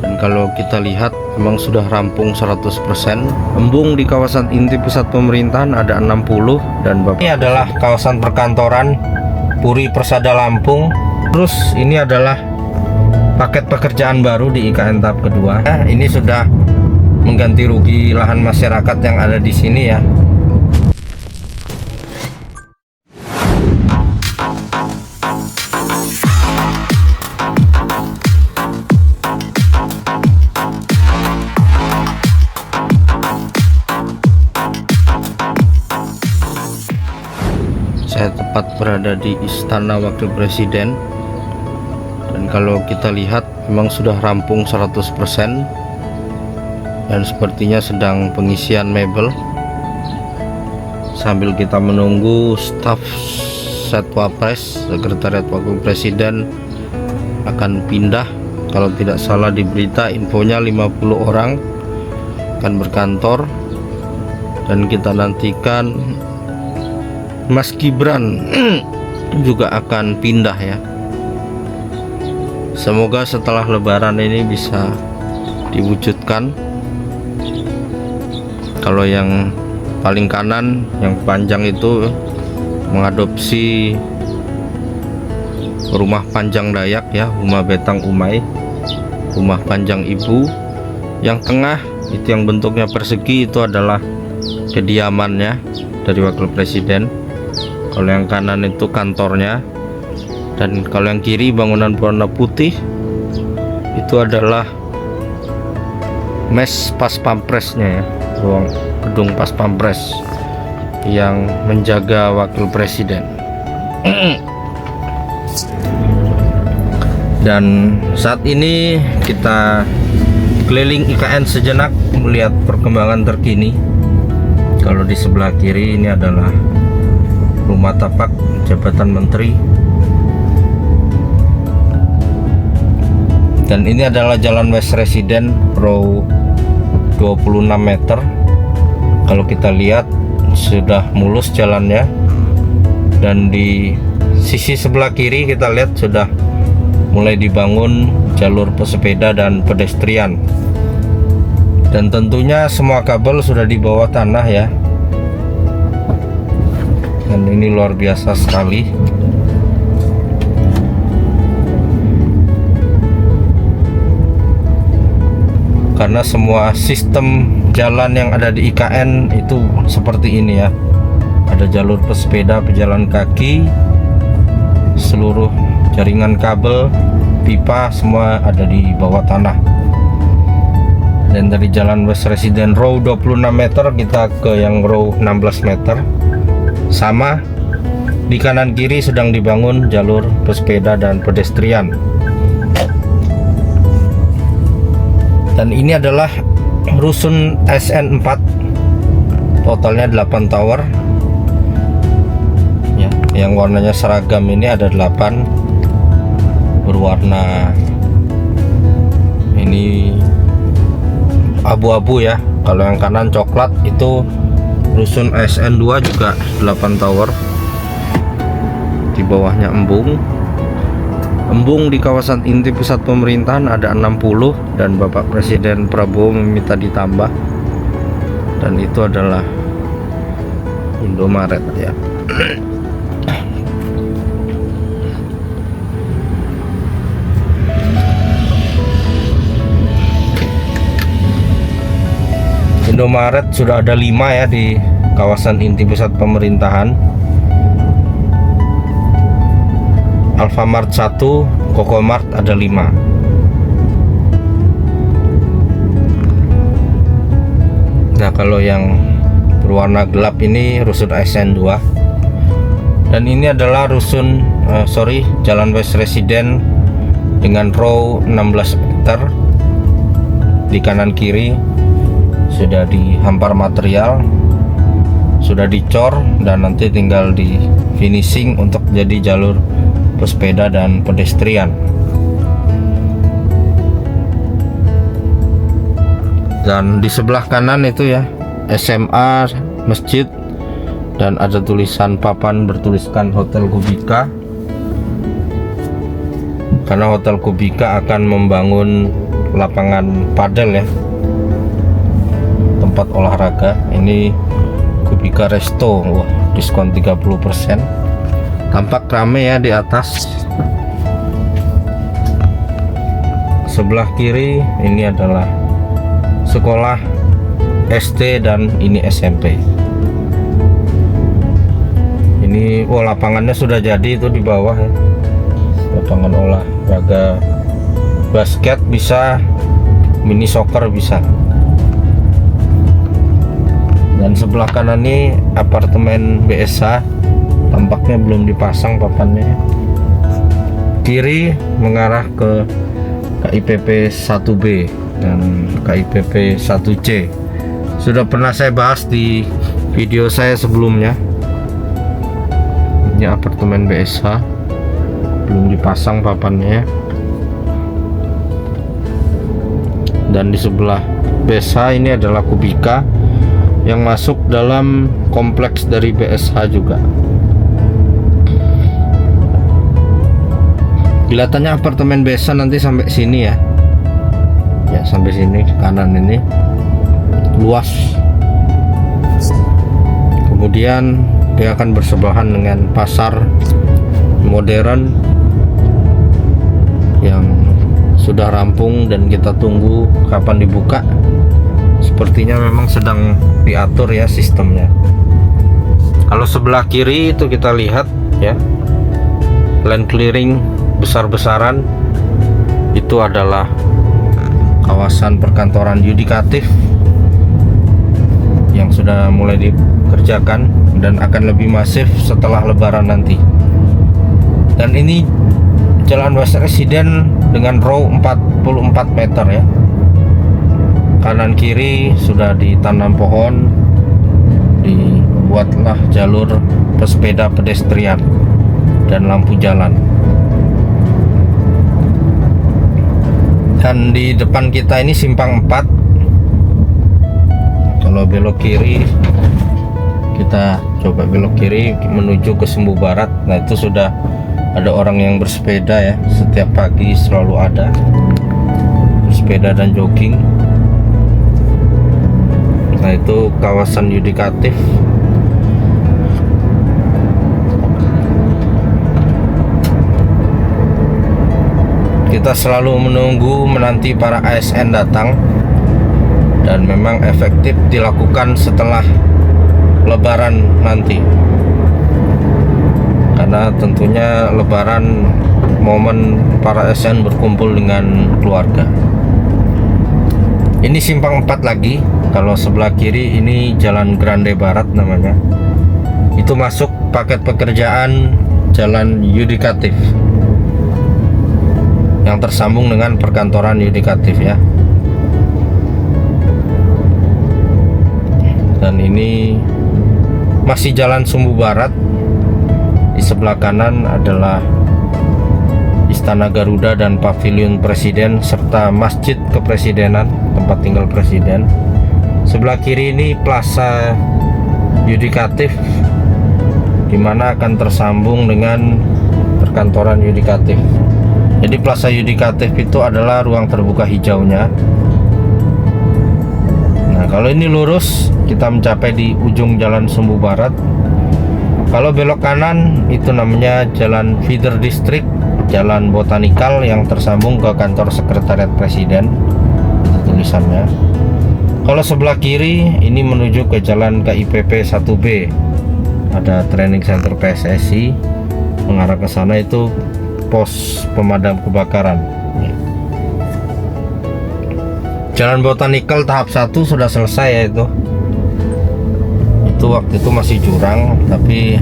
Dan kalau kita lihat memang sudah rampung 100%. Embung di kawasan inti pusat pemerintahan ada 60 dan Bapak. Ini adalah kawasan perkantoran Puri Persada Lampung. Terus ini adalah paket pekerjaan baru di IKN tahap kedua. Ini sudah mengganti rugi lahan masyarakat yang ada di sini ya. Saya tepat berada di Istana Wakil Presiden, dan kalau kita lihat memang sudah rampung 100% dan sepertinya sedang pengisian mebel sambil kita menunggu staf Setwapres, Sekretariat Wakil Presiden akan pindah. Kalau tidak salah di berita infonya 50 orang akan berkantor, dan kita nantikan Mas Gibran juga akan pindah ya. Semoga setelah lebaran ini bisa diwujudkan. Kalau yang paling kanan yang panjang itu mengadopsi rumah panjang Dayak ya, Rumah Betang Umay, rumah panjang ibu. Yang tengah itu yang bentuknya persegi itu adalah kediamannya dari Wakil Presiden. Kalau yang kanan itu kantornya, dan kalau yang kiri bangunan berwarna putih itu adalah mes pas pampresnya ya, ruang gedung pas pampres yang menjaga Wakil Presiden. Dan saat ini kita keliling IKN sejenak melihat perkembangan terkini. Kalau di sebelah kiri ini adalah rumah tapak jabatan menteri, dan ini adalah Jalan West Residen row 26 meter. Kalau kita lihat sudah mulus jalannya, dan di sisi sebelah kiri kita lihat sudah mulai dibangun jalur pesepeda dan pedestrian, dan tentunya semua kabel sudah di bawah tanah ya. Dan ini luar biasa sekali. Karena semua sistem jalan yang ada di IKN itu seperti ini ya. Ada jalur pesepeda, pejalan kaki, seluruh jaringan kabel, pipa semua ada di bawah tanah. Dan dari Jalan West Residen row 26 meter kita ke yang row 16 meter. Sama, di kanan kiri sedang dibangun jalur pesepeda dan pedestrian. Dan ini adalah rusun SN4, totalnya 8 tower ya. Yang warnanya seragam ini ada 8 berwarna ini abu-abu ya. Kalau yang kanan coklat itu rusun SN2 juga 8 tower. Di bawahnya embung. Embung di kawasan inti pusat pemerintahan ada 60 dan Bapak Presiden Prabowo meminta ditambah. Dan itu adalah Indomaret ya. Indomaret sudah ada 5 ya di kawasan inti pusat pemerintahan. Alfamart 1, Kokomart ada 5. Nah, kalau yang berwarna gelap ini rusun SN2. Dan ini adalah rusun Jalan West Residen dengan row 16 meter. Di kanan kiri sudah dihampar material, sudah dicor, dan nanti tinggal di finishing untuk jadi jalur pesepeda dan pedestrian. Dan di sebelah kanan itu ya SMA, masjid, dan ada tulisan papan bertuliskan Hotel Kubika, karena Hotel Kubika akan membangun lapangan padel ya, tempat olahraga. Ini Kubika Resto, wah, diskon 30%. Tampak rame ya di atas. Sebelah kiri ini adalah sekolah SD dan ini SMP. Ini lapangannya sudah jadi itu di bawah ya. Lapangan olahraga basket bisa, mini soccer bisa. Dan sebelah kanan ini apartemen BSH, tampaknya belum dipasang papannya. Kiri mengarah ke KIPP 1B dan KIPP 1C. Sudah pernah saya bahas di video saya sebelumnya. Ini apartemen BSH, belum dipasang papannya. Dan di sebelah BSH ini adalah Kubika yang masuk dalam kompleks dari BSH juga. Kelihatannya apartemen BSH nanti sampai sini ya. Ya, sampai sini kanan ini luas. Kemudian dia akan bersebelahan dengan pasar modern yang sudah rampung dan kita tunggu kapan dibuka. Sepertinya memang sedang diatur ya sistemnya. Kalau sebelah kiri itu kita lihat ya, land clearing besar-besaran, itu adalah kawasan perkantoran yudikatif yang sudah mulai dikerjakan dan akan lebih masif setelah lebaran nanti. Dan ini Jalan West Resident dengan row 44 meter ya. Kanan kiri sudah ditanam pohon, dibuatlah jalur pesepeda pedestrian dan lampu jalan. Dan di depan kita ini simpang 4. Kalau belok kiri, kita coba belok kiri menuju ke Sumbu Barat. Nah, itu sudah ada orang yang bersepeda ya, setiap pagi selalu ada bersepeda dan jogging. Nah, itu kawasan yudikatif. Kita selalu menanti para ASN datang, dan memang efektif dilakukan setelah lebaran nanti, karena tentunya lebaran momen para ASN berkumpul dengan keluarga. Ini simpang 4 lagi. Kalau sebelah kiri ini Jalan Grande Barat namanya. Itu masuk paket pekerjaan jalan yudikatif yang tersambung dengan perkantoran yudikatif ya. Dan ini masih Jalan Sumbu Barat. Di sebelah kanan adalah Istana Garuda dan Pavilion Presiden serta Masjid Kepresidenan, tempat tinggal presiden. Sebelah kiri ini Plaza Yudikatif, di mana akan tersambung dengan perkantoran yudikatif. Jadi Plaza Yudikatif itu adalah ruang terbuka hijaunya. Nah, kalau ini lurus kita mencapai di ujung Jalan Sumbu Barat. Kalau belok kanan itu namanya Jalan Feeder District, Jalan Botanikal yang tersambung ke kantor sekretariat presiden, itu tulisannya. Kalau sebelah kiri ini menuju ke Jalan KIPP 1B, ada training center PSSI. Mengarah ke sana itu pos pemadam kebakaran. Jalan Botanikal tahap 1 sudah selesai ya itu. Itu waktu itu masih jurang, tapi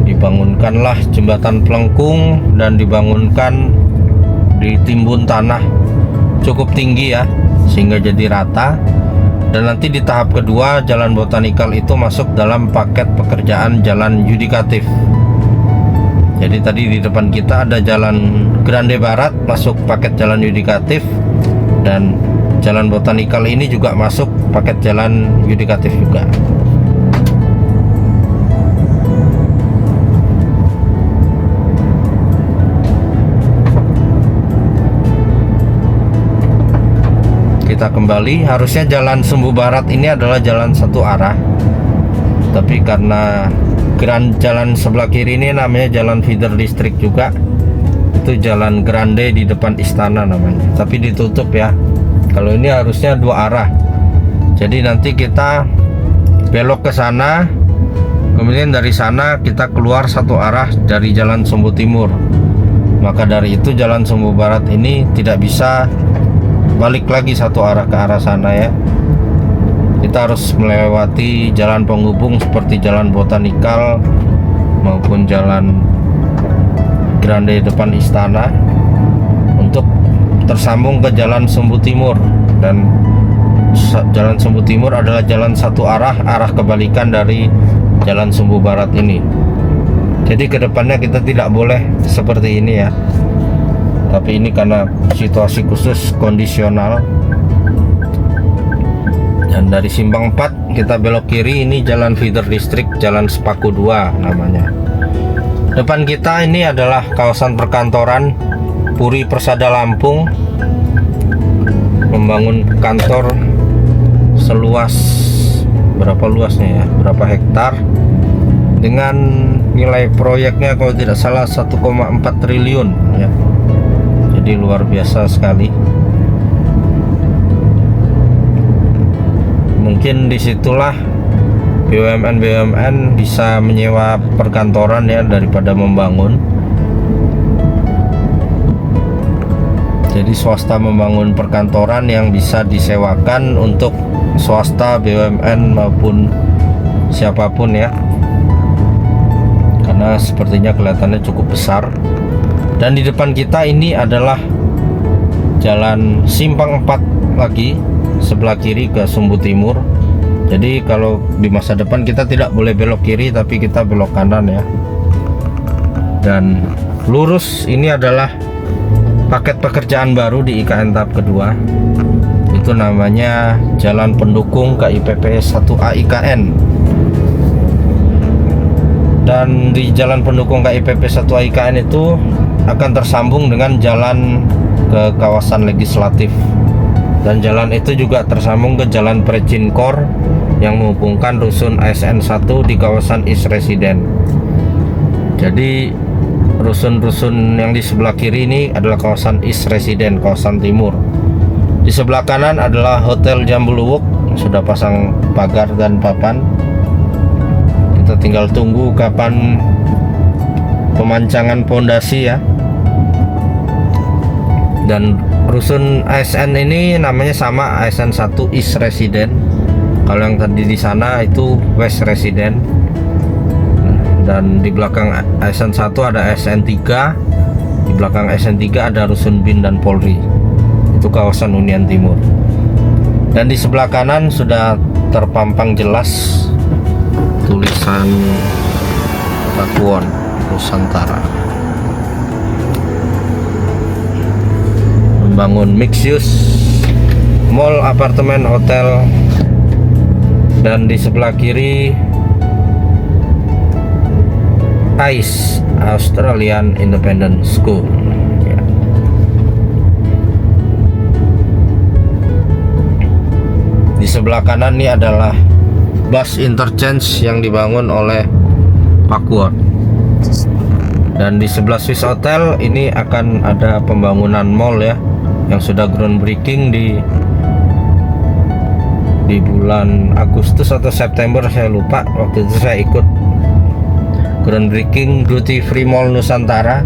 dibangunkanlah jembatan pelengkung dan ditimbun tanah cukup tinggi ya, sehingga jadi rata. Dan nanti di tahap kedua Jalan Botanikal itu masuk dalam paket pekerjaan jalan yudikatif. Jadi tadi di depan kita ada Jalan Grande Barat masuk paket jalan yudikatif, dan Jalan Botanikal ini juga masuk paket jalan yudikatif juga. kita kembali. Harusnya jalan Sumbu Barat ini adalah jalan satu arah, tapi karena jalan sebelah kiri ini namanya jalan feeder district juga, itu jalan Grande di depan istana namanya, tapi ditutup ya. Kalau ini harusnya dua arah, jadi nanti kita belok ke sana, kemudian dari sana kita keluar satu arah dari jalan Sumbu Timur. Maka dari itu jalan Sumbu Barat ini tidak bisa balik lagi satu arah ke arah sana ya. Kita harus melewati jalan penghubung seperti jalan Botanikal maupun jalan Grande depan istana untuk tersambung ke jalan Sumbu Timur. Dan jalan Sumbu Timur adalah jalan satu arah, arah kebalikan dari jalan Sumbu Barat ini. Jadi kedepannya kita tidak boleh seperti ini ya, tapi ini karena situasi khusus kondisional. Dan dari Simpang 4 kita belok kiri, ini jalan feeder district, jalan Sepaku 2 namanya. Depan kita ini adalah kawasan perkantoran Puri Persada Lampung, membangun kantor seluas berapa luasnya ya, berapa hektar, dengan nilai proyeknya kalau tidak salah 1,4 triliun ya. Jadi luar biasa sekali. Mungkin disitulah BUMN bisa menyewa perkantoran ya daripada membangun. Jadi swasta membangun perkantoran yang bisa disewakan untuk swasta, BUMN maupun siapapun ya, karena sepertinya kelihatannya cukup besar. Dan di depan kita ini adalah jalan Simpang 4 lagi, sebelah kiri ke Sumbu Timur. Jadi kalau di masa depan kita tidak boleh belok kiri, tapi kita belok kanan ya. Dan lurus ini adalah paket pekerjaan baru di IKN tahap kedua. Itu namanya Jalan Pendukung KIPP 1A IKN. Dan di Jalan Pendukung KIPP 1A IKN itu akan tersambung dengan jalan ke kawasan legislatif. Dan jalan itu juga tersambung ke jalan Precinkor yang menghubungkan rusun ASN 1 di kawasan East Resident. Jadi rusun-rusun yang di sebelah kiri ini adalah kawasan East Resident, kawasan timur. Di sebelah kanan adalah Hotel Jambuluwuk, sudah pasang pagar dan papan. Kita tinggal tunggu kapan pemancangan pondasi ya. Dan rusun ASN ini namanya sama, ASN 1 East Resident. Kalau yang tadi di sana itu West Resident. Dan di belakang ASN 1 ada ASN 3. Di belakang ASN 3 ada rusun BIN dan Polri. Itu kawasan Unian Timur. Dan di sebelah kanan sudah terpampang jelas tulisan Pakuwon Nusantara. Membangun mixed use mall, apartemen, hotel. Dan di sebelah kiri AIS, Australian Independent School ya. Di sebelah kanan ini adalah bus interchange yang dibangun oleh Pakuwon. Dan di sebelah Swiss Hotel ini akan ada pembangunan mall ya, yang sudah groundbreaking di bulan Agustus atau September, saya lupa. Waktu itu saya ikut groundbreaking Duty Free Mall Nusantara.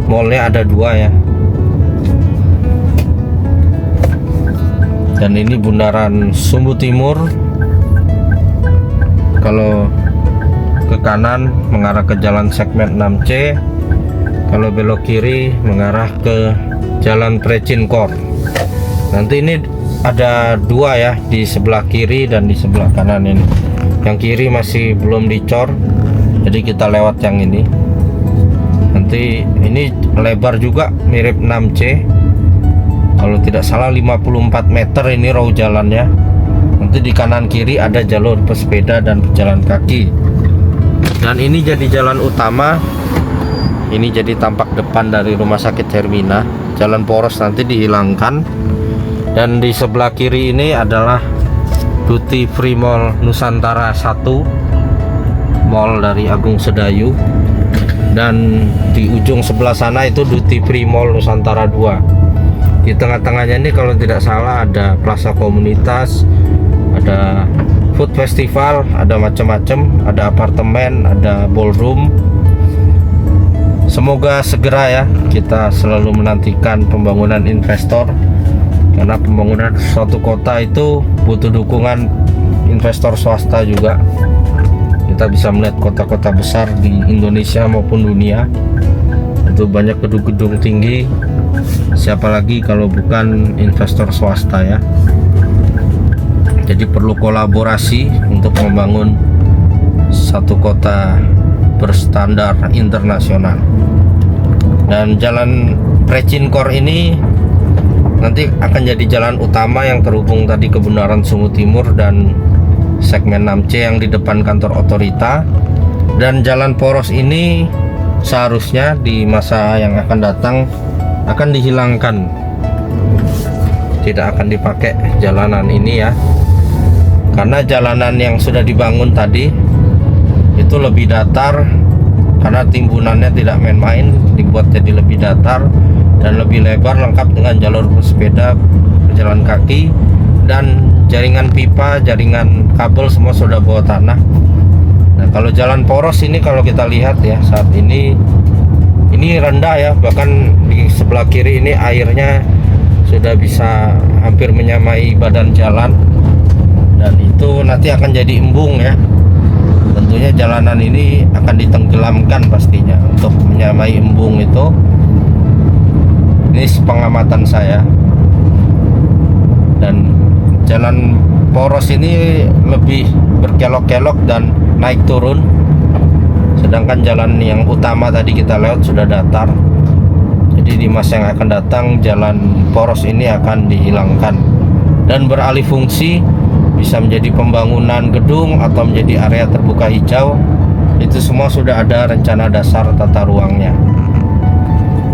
Mallnya ada 2 ya. Dan ini bundaran Sumbu Timur. Kalau ke kanan mengarah ke jalan segmen 6C, kalau belok kiri mengarah ke jalan Precinkor. Nanti ini ada 2 ya, di sebelah kiri dan di sebelah kanan ini. Yang kiri masih belum dicor, jadi kita lewat yang ini. Nanti ini lebar juga mirip 6C. Kalau tidak salah 54 meter ini row jalannya. Nanti di kanan kiri ada jalur pesepeda dan pejalan kaki. Dan ini jadi jalan utama. Ini jadi tampak depan dari Rumah Sakit Hermina. Jalan poros nanti dihilangkan. Dan di sebelah kiri ini adalah Duty Free Mall Nusantara 1, mall dari Agung Sedayu. Dan di ujung sebelah sana itu Duty Free Mall Nusantara 2. Di tengah-tengahnya ini kalau tidak salah ada plaza komunitas, ada food festival, ada macam-macam, ada apartemen, ada ballroom. Semoga segera ya, kita selalu menantikan pembangunan investor, karena pembangunan suatu kota itu butuh dukungan investor swasta juga. Kita bisa melihat kota-kota besar di Indonesia maupun dunia itu banyak gedung-gedung tinggi, siapa lagi kalau bukan investor swasta ya. Jadi perlu kolaborasi untuk membangun satu kota berstandar internasional. Dan jalan Precinkor ini nanti akan jadi jalan utama yang terhubung tadi ke Bundaran Sungu Timur dan segmen 6C yang di depan kantor otorita. Dan jalan poros ini seharusnya di masa yang akan datang akan dihilangkan, tidak akan dipakai jalanan ini ya, karena jalanan yang sudah dibangun tadi itu lebih datar, karena timbunannya tidak main-main, dibuat jadi lebih datar dan lebih lebar, lengkap dengan jalur pesepeda, pejalan kaki, dan jaringan pipa, jaringan kabel semua sudah bawah tanah. Nah, kalau jalan poros ini kalau kita lihat ya saat ini rendah ya, bahkan di sebelah kiri ini airnya sudah bisa hampir menyamai badan jalan, dan itu nanti akan jadi embung ya. Tentunya jalanan ini akan ditenggelamkan pastinya untuk menyamai embung itu. Ini pengamatan saya. Dan jalan poros ini lebih berkelok-kelok dan naik turun, sedangkan jalan yang utama tadi kita lewat sudah datar. Jadi di masa yang akan datang jalan poros ini akan dihilangkan dan beralih fungsi, bisa menjadi pembangunan gedung atau menjadi area terbuka hijau. Itu semua sudah ada rencana dasar tata ruangnya.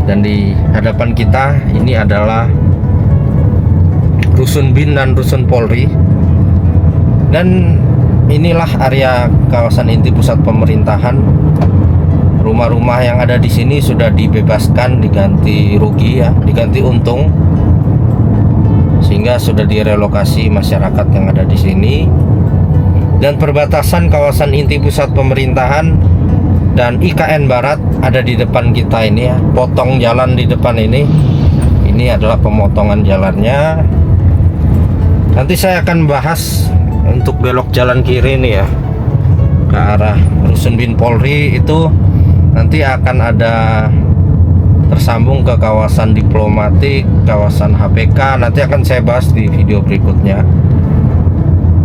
Dan di hadapan kita ini adalah Rusun BIN dan Rusun Polri. Dan inilah area kawasan inti pusat pemerintahan. Rumah-rumah yang ada di sini sudah dibebaskan, diganti rugi ya, diganti untung, sehingga sudah direlokasi masyarakat yang ada di sini. Dan perbatasan kawasan inti pusat pemerintahan dan IKN Barat ada di depan kita ini ya. Potong jalan di depan ini adalah pemotongan jalannya. Nanti saya akan bahas untuk belok jalan kiri ini ya, ke arah Rusun BIN Polri, itu nanti akan ada tersambung ke kawasan diplomatik, kawasan HPK. Nanti akan saya bahas di video berikutnya.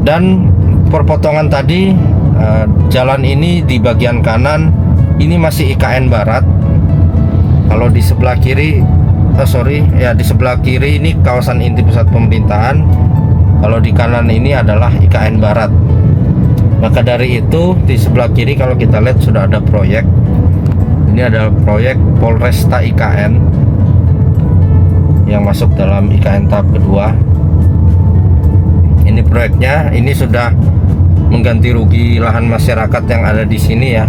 Dan perpotongan tadi, jalan ini di bagian kanan ini masih IKN Barat. Kalau di sebelah kiri, di sebelah kiri ini kawasan inti pusat pemerintahan. Kalau di kanan ini adalah IKN Barat. Maka dari itu di sebelah kiri kalau kita lihat sudah ada proyek. Ini adalah proyek Polresta IKN yang masuk dalam IKN tahap kedua. Ini proyeknya, ini sudah mengganti rugi lahan masyarakat yang ada di sini ya.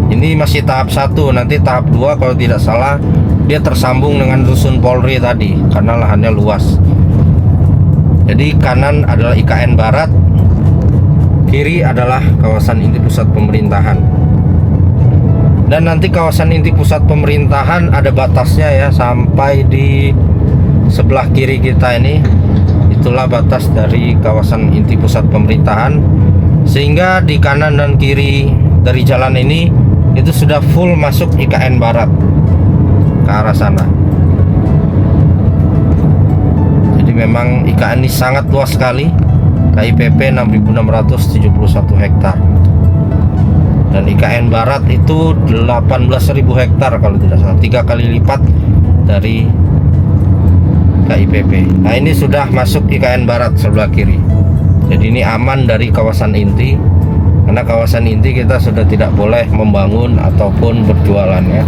Ini masih tahap 1, nanti tahap 2 kalau tidak salah dia tersambung dengan Rusun Polri tadi karena lahannya luas. Jadi kanan adalah IKN Barat, kiri adalah kawasan inti pusat pemerintahan. Dan nanti kawasan inti pusat pemerintahan ada batasnya ya, sampai di sebelah kiri kita ini, itulah batas dari kawasan inti pusat pemerintahan. Sehingga di kanan dan kiri dari jalan ini itu sudah full masuk IKN Barat ke arah sana. Jadi memang IKN ini sangat luas sekali. KIPP 6.671 hektar. Dan IKN Barat itu 18.000 hektar kalau tidak salah, 3 kali lipat dari KIPP. Nah, ini sudah masuk IKN Barat sebelah kiri. Jadi ini aman dari kawasan inti, karena kawasan inti kita sudah tidak boleh membangun ataupun berjualan ya.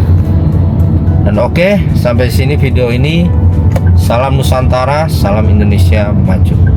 Dan oke, sampai sini video ini. Salam Nusantara, salam Indonesia maju.